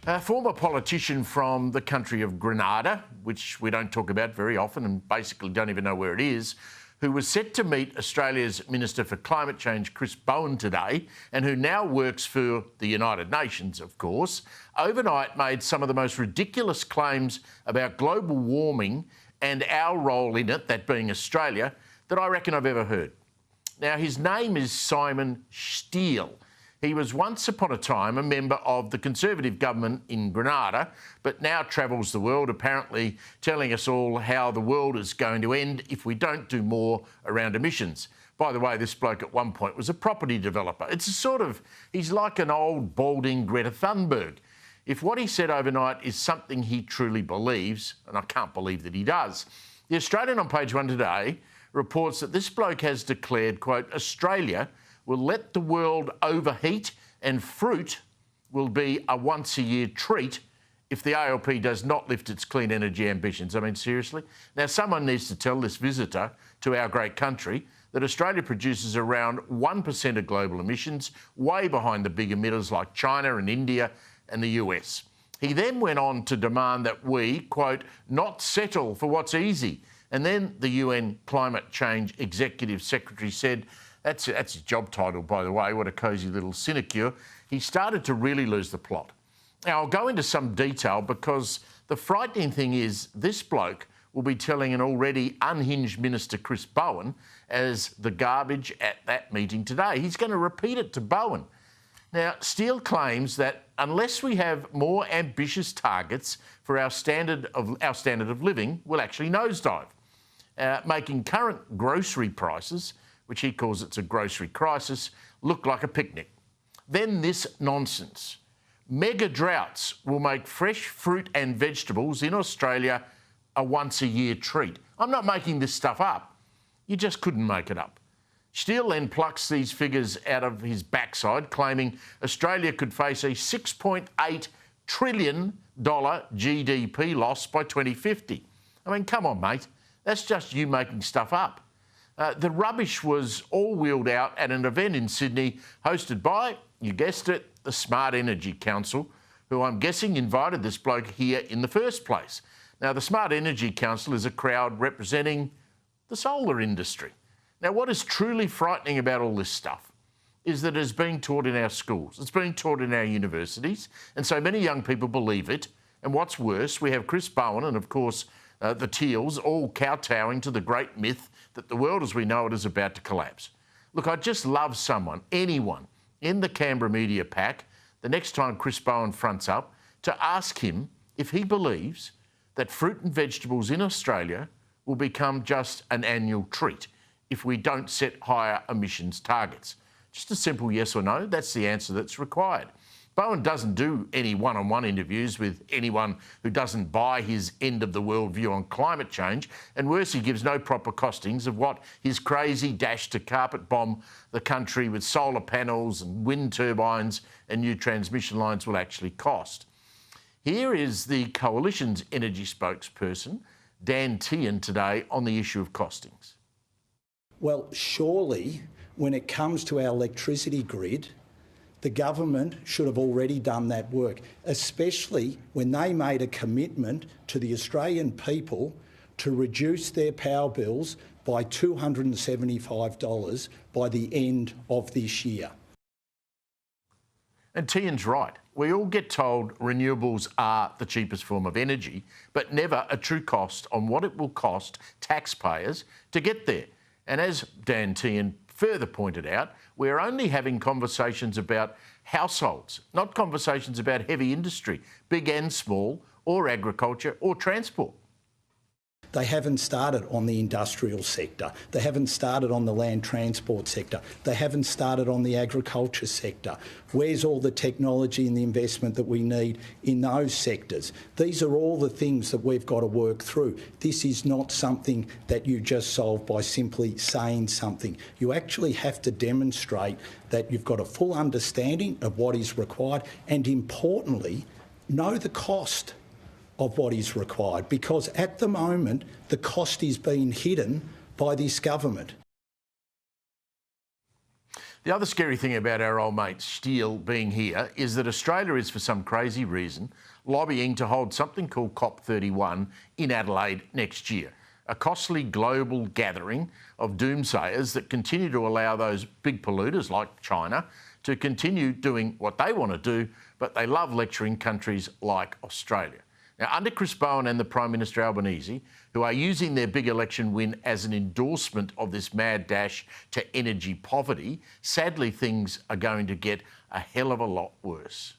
A former politician from the country of Grenada, which we don't talk about very often and basically don't even know where it is, who was set to meet Australia's Minister for Climate Change Chris Bowen today, and who now works for the United Nations, of course, overnight made some of the most ridiculous claims about global warming and our role in it, that being Australia, that I reckon I've ever heard. Now, his name is Simon Stiell. He was once upon a time a member of the Conservative government in Grenada, but now travels the world, apparently telling us all how the world is going to end if we don't do more around emissions. By the way, this bloke at one point was a property developer. He's like an old, balding Greta Thunberg. If what he said overnight is something he truly believes, and I can't believe that he does, The Australian on page 1 today reports that this bloke has declared, quote, Australia will let the world overheat and fruit will be a once-a-year treat if the ALP does not lift its clean energy ambitions. I mean, seriously? Now, someone needs to tell this visitor to our great country that Australia produces around 1% of global emissions, way behind the big emitters like China and India and the US. He then went on to demand that we, quote, not settle for what's easy. And then the UN Climate Change Executive Secretary said, that's his job title, by the way, what a cosy little sinecure. He started to really lose the plot. Now, I'll go into some detail because the frightening thing is this bloke will be telling an already unhinged Minister Chris Bowen as the garbage at that meeting today. He's going to repeat it to Bowen. Now, Stiell claims that unless we have more ambitious targets for our standard of living, we'll actually nosedive, making current grocery prices, which he calls it's a grocery crisis, look like a picnic. Then this nonsense. Mega droughts will make fresh fruit and vegetables in Australia a once-a-year treat. I'm not making this stuff up. You just couldn't make it up. Stiell then plucks these figures out of his backside, claiming Australia could face a $6.8 trillion GDP loss by 2050. I mean, come on, mate. That's just you making stuff up. The rubbish was all wheeled out at an event in Sydney hosted by, you guessed it, the Smart Energy Council, who I'm guessing invited this bloke here in the first place. Now, the Smart Energy Council is a crowd representing the solar industry. Now, what is truly frightening about all this stuff is that it is being taught in our schools. It's being taught in our universities, and so many young people believe it. And what's worse, we have Chris Bowen and, of course, the Teals all kowtowing to the great myth that the world as we know it is about to collapse. Look, I'd just love someone, anyone, in the Canberra media pack, the next time Chris Bowen fronts up, to ask him if he believes that fruit and vegetables in Australia will become just an annual treat if we don't set higher emissions targets. Just a simple yes or no, that's the answer that's required. Bowen doesn't do any one-on-one interviews with anyone who doesn't buy his end-of-the-world view on climate change, and worse, he gives no proper costings of what his crazy dash to carpet bomb the country with solar panels and wind turbines and new transmission lines will actually cost. Here is the Coalition's energy spokesperson, Dan Tehan, today on the issue of costings. Well, surely, when it comes to our electricity grid, the government should have already done that work, especially when they made a commitment to the Australian people to reduce their power bills by $275 by the end of this year. And Tehan's right. We all get told renewables are the cheapest form of energy, but never a true cost on what it will cost taxpayers to get there. And as Dan Tehan further pointed out, we're only having conversations about households, not conversations about heavy industry, big and small, or agriculture or transport. They haven't started on the industrial sector. They haven't started on the land transport sector. They haven't started on the agriculture sector. Where's all the technology and the investment that we need in those sectors? These are all the things that we've got to work through. This is not something that you just solve by simply saying something. You actually have to demonstrate that you've got a full understanding of what is required and, importantly, know the cost of what is required, because at the moment the cost is being hidden by this government. The other scary thing about our old mate Stiell being here is that Australia is, for some crazy reason, lobbying to hold something called COP31 in Adelaide next year. A costly global gathering of doomsayers that continue to allow those big polluters like China to continue doing what they want to do, but they love lecturing countries like Australia. Now, under Chris Bowen and the Prime Minister Albanese, who are using their big election win as an endorsement of this mad dash to energy poverty, sadly things are going to get a hell of a lot worse.